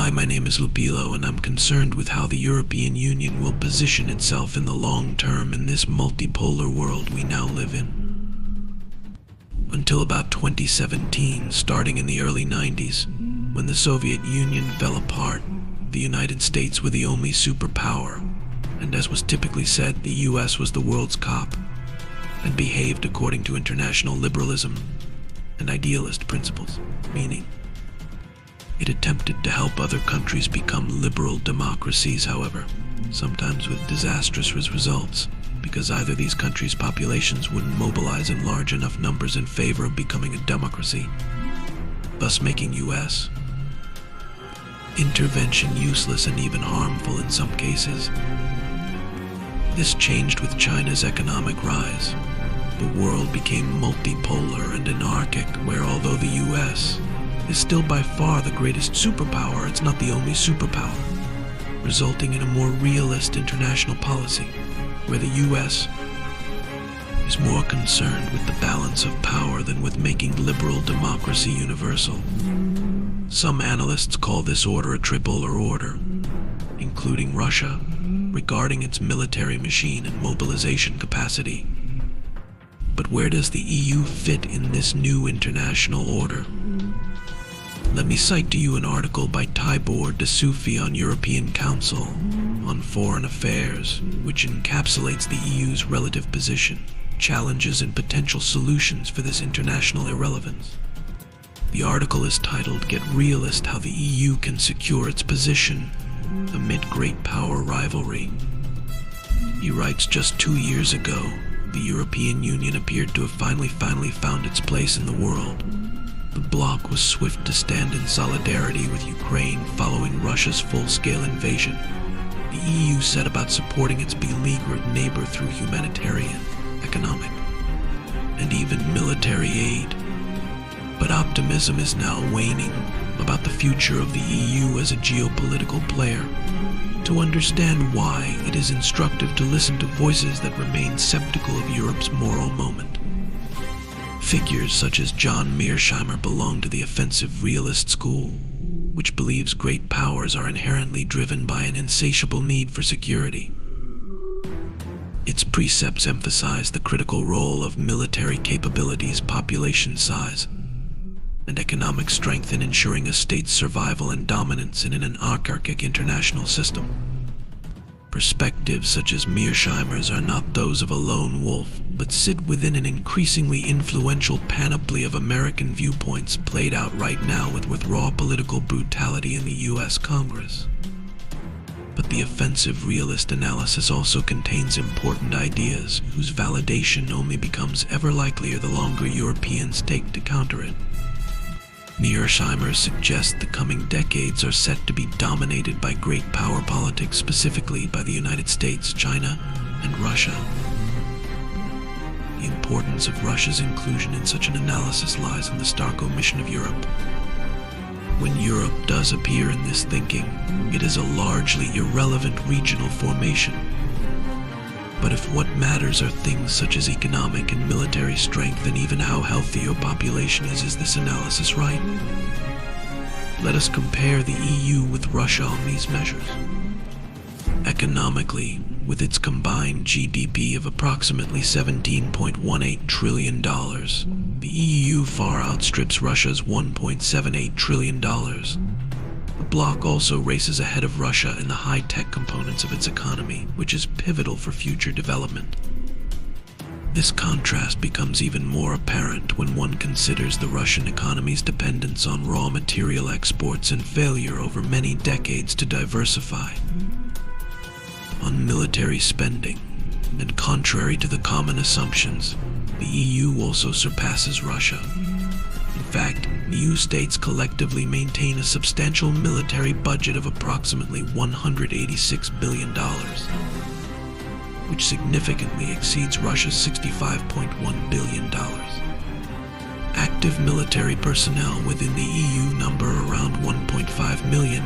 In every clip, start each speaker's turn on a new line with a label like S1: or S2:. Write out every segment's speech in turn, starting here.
S1: Hi, my name is Lupilo, and I'm concerned with how the European Union will position itself in the long term in this multipolar world we now live in. Until about 2017, starting in the early 90s, when the Soviet Union fell apart, the United States were the only superpower, and as was typically said, the US was the world's cop, and behaved according to international liberalism and idealist principles, meaning it attempted to help other countries become liberal democracies, however, sometimes with disastrous results, because either these countries' populations wouldn't mobilize in large enough numbers in favor of becoming a democracy, thus making US intervention useless and even harmful in some cases. This changed with China's economic rise. The world became multipolar and anarchic, where although the US is still by far the greatest superpower, it's not the only superpower, resulting in a more realist international policy, where the US is more concerned with the balance of power than with making liberal democracy universal. Some analysts call this order a tripolar order, including Russia, regarding its military machine and mobilization capacity. But where does the EU fit in this new international order? Let me cite to you an article by Tibor Dasufi on European Council on Foreign Affairs, which encapsulates the EU's relative position, challenges, and potential solutions for this international irrelevance. The article is titled "Get Realist: How the EU Can Secure Its Position Amid Great Power Rivalry." He writes, just 2 years ago, the European Union appeared to have finally found its place in the world. The bloc was swift to stand in solidarity with Ukraine following Russia's full-scale invasion. The EU set about supporting its beleaguered neighbor through humanitarian, economic, and even military aid. But optimism is now waning about the future of the EU as a geopolitical player. To understand why, it is instructive to listen to voices that remain skeptical of Europe's moral moment. Figures such as John Mearsheimer belong to the offensive realist school, which believes great powers are inherently driven by an insatiable need for security. Its precepts emphasize the critical role of military capabilities, population size, and economic strength in ensuring a state's survival and dominance in an anarchic international system. Perspectives such as Mearsheimer's are not those of a lone wolf, but sit within an increasingly influential panoply of American viewpoints played out right now with raw political brutality in the US Congress. But the offensive realist analysis also contains important ideas whose validation only becomes ever likelier the longer Europeans take to counter it. Mearsheimer suggests the coming decades are set to be dominated by great power politics, specifically by the United States, China, and Russia. The importance of Russia's inclusion in such an analysis lies in the stark omission of Europe. When Europe does appear in this thinking, it is a largely irrelevant regional formation. But if what matters are things such as economic and military strength and even how healthy your population is this analysis right? Let us compare the EU with Russia on these measures. Economically, with its combined GDP of approximately $17.18 trillion, the EU far outstrips Russia's $1.78 trillion. The bloc also races ahead of Russia in the high-tech components of its economy, which is pivotal for future development. This contrast becomes even more apparent when one considers the Russian economy's dependence on raw material exports and failure over many decades to diversify. On military spending, and contrary to the common assumptions, the EU also surpasses Russia. In fact, EU states collectively maintain a substantial military budget of approximately $186 billion, which significantly exceeds Russia's $65.1 billion. Active military personnel within the EU number around 1.5 million,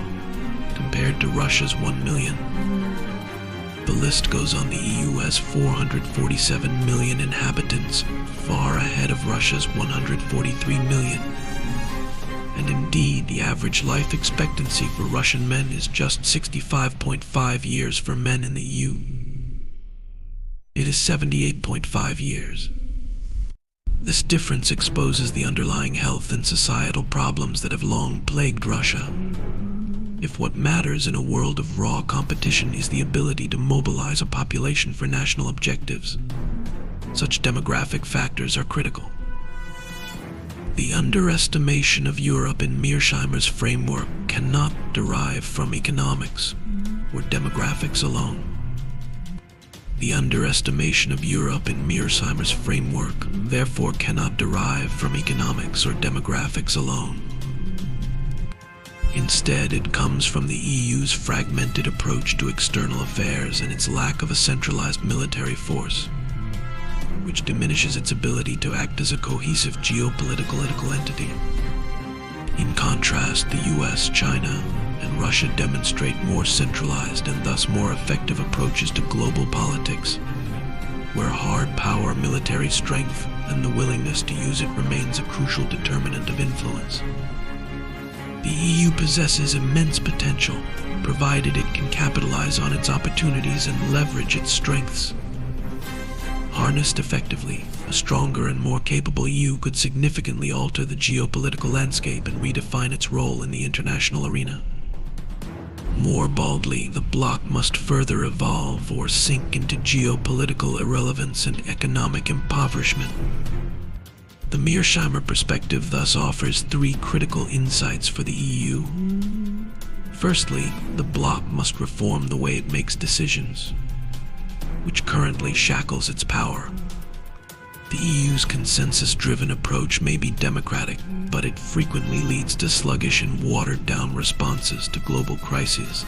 S1: compared to Russia's 1 million. The list goes on. The EU has 447 million inhabitants, far ahead of Russia's 143 million. and indeed the average life expectancy for Russian men is just 65.5 years for men in the EU. It is 78.5 years. This difference exposes the underlying health and societal problems that have long plagued Russia. If what matters in a world of raw competition is the ability to mobilize a population for national objectives, such demographic factors are critical. The underestimation of Europe in Mearsheimer's framework cannot derive from economics or demographics alone. The underestimation of Europe in Mearsheimer's framework therefore cannot derive from economics or demographics alone. Instead, it comes from the EU's fragmented approach to external affairs and its lack of a centralized military force, which diminishes its ability to act as a cohesive geopolitical entity. In contrast, the US, China, and Russia demonstrate more centralized and thus more effective approaches to global politics, where hard power, military strength, and the willingness to use it remains a crucial determinant of influence. The EU possesses immense potential, provided it can capitalize on its opportunities and leverage its strengths. Harnessed effectively, a stronger and more capable EU could significantly alter the geopolitical landscape and redefine its role in the international arena. More baldly, the bloc must further evolve or sink into geopolitical irrelevance and economic impoverishment. The Mearsheimer perspective thus offers three critical insights for the EU. Firstly, the bloc must reform the way it makes decisions, which currently shackles its power. The EU's consensus-driven approach may be democratic, but it frequently leads to sluggish and watered-down responses to global crises,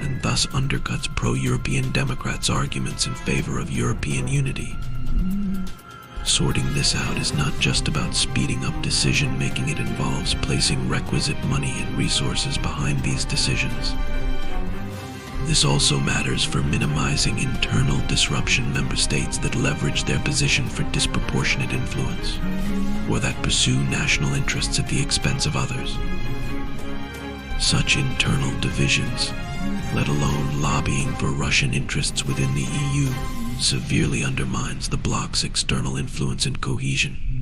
S1: and thus undercuts pro-European Democrats' arguments in favor of European unity. Sorting this out is not just about speeding up decision-making, it involves placing requisite money and resources behind these decisions. This also matters for minimizing internal disruption in member states that leverage their position for disproportionate influence, or that pursue national interests at the expense of others. Such internal divisions, let alone lobbying for Russian interests within the EU, severely undermines the bloc's external influence and cohesion.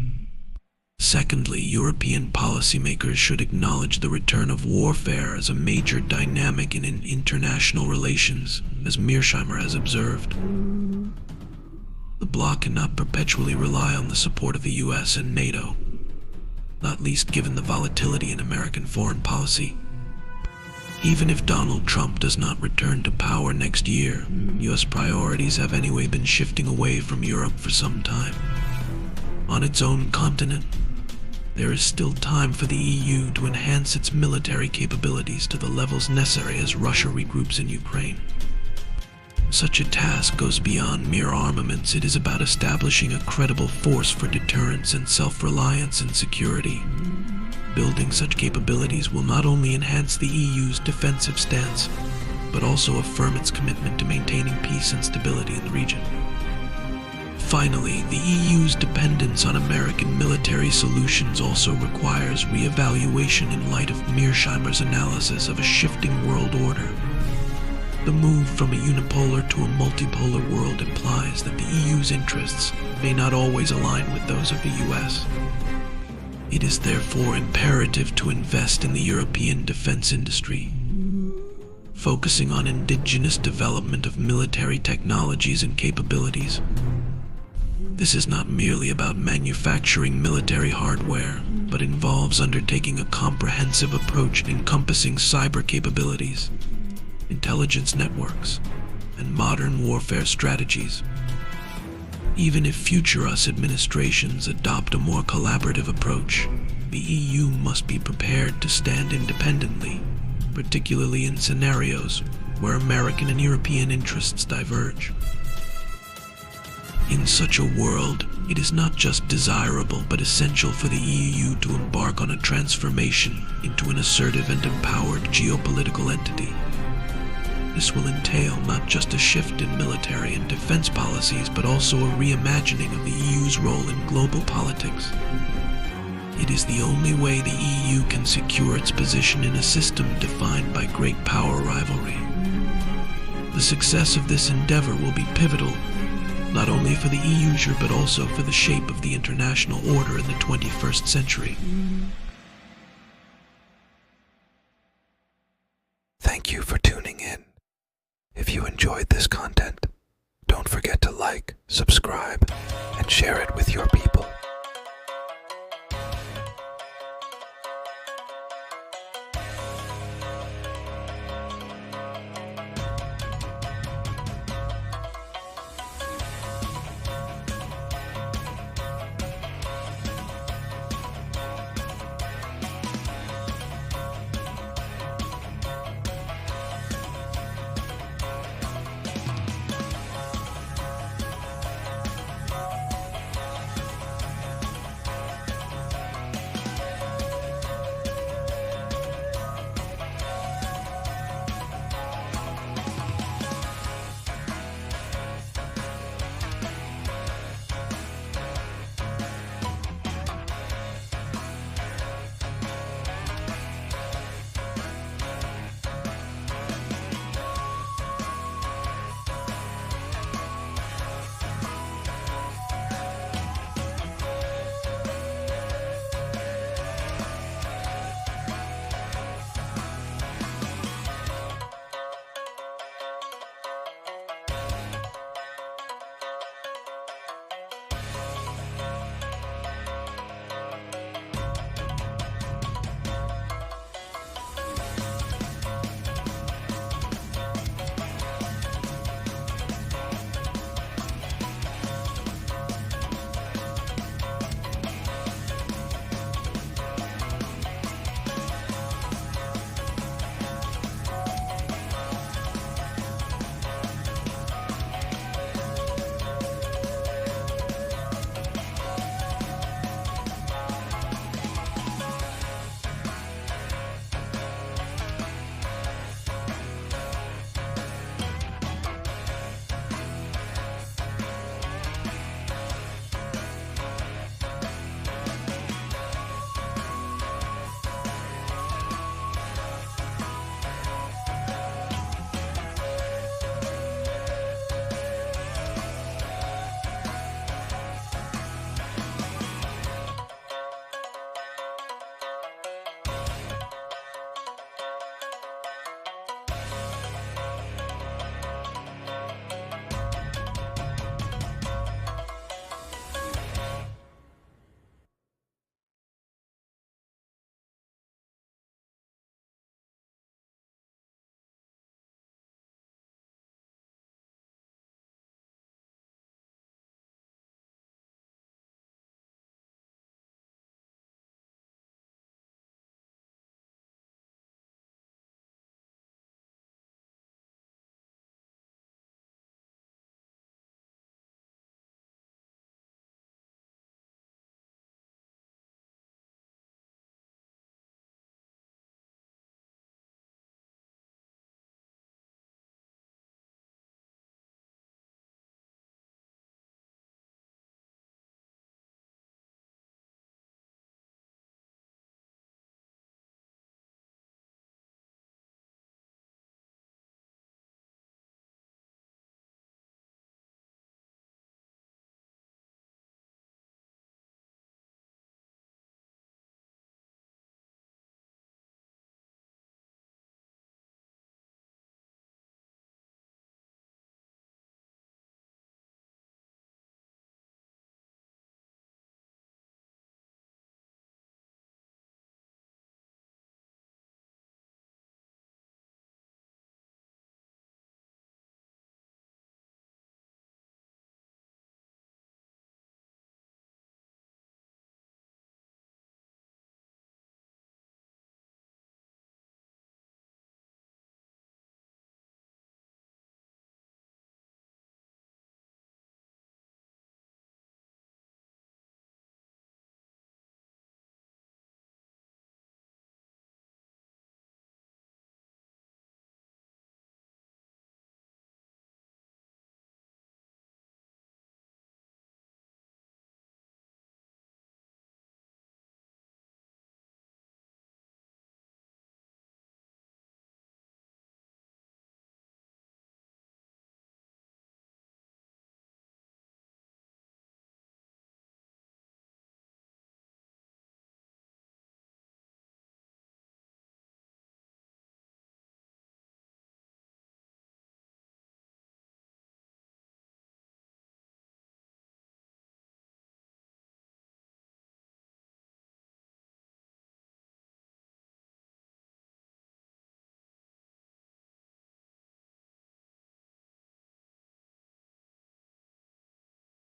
S1: Secondly, European policymakers should acknowledge the return of warfare as a major dynamic in international relations, as Mearsheimer has observed. The bloc cannot perpetually rely on the support of the US and NATO, not least given the volatility in American foreign policy. Even if Donald Trump does not return to power next year, US priorities have anyway been shifting away from Europe for some time. On its own continent, there is still time for the EU to enhance its military capabilities to the levels necessary as Russia regroups in Ukraine. Such a task goes beyond mere armaments. It is about establishing a credible force for deterrence and self-reliance and security. Building such capabilities will not only enhance the EU's defensive stance, but also affirm its commitment to maintaining peace and stability in the region. Finally, the EU's dependence on American military solutions also requires re-evaluation in light of Mearsheimer's analysis of a shifting world order. The move from a unipolar to a multipolar world implies that the EU's interests may not always align with those of the US. It is therefore imperative to invest in the European defense industry, focusing on indigenous development of military technologies and capabilities. This is not merely about manufacturing military hardware, but involves undertaking a comprehensive approach encompassing cyber capabilities, intelligence networks, and modern warfare strategies. Even if future US administrations adopt a more collaborative approach, the EU must be prepared to stand independently, particularly in scenarios where American and European interests diverge. In such a world, it is not just desirable but essential for the EU to embark on a transformation into an assertive and empowered geopolitical entity. This will entail not just a shift in military and defense policies, but also a reimagining of the EU's role in global politics. It is the only way the EU can secure its position in a system defined by great power rivalry. The success of this endeavor will be pivotal, not only for the EU but also for the shape of the international order in the 21st century. Thank you for tuning in. If you enjoyed this content, don't forget to like, subscribe, and share it with your people.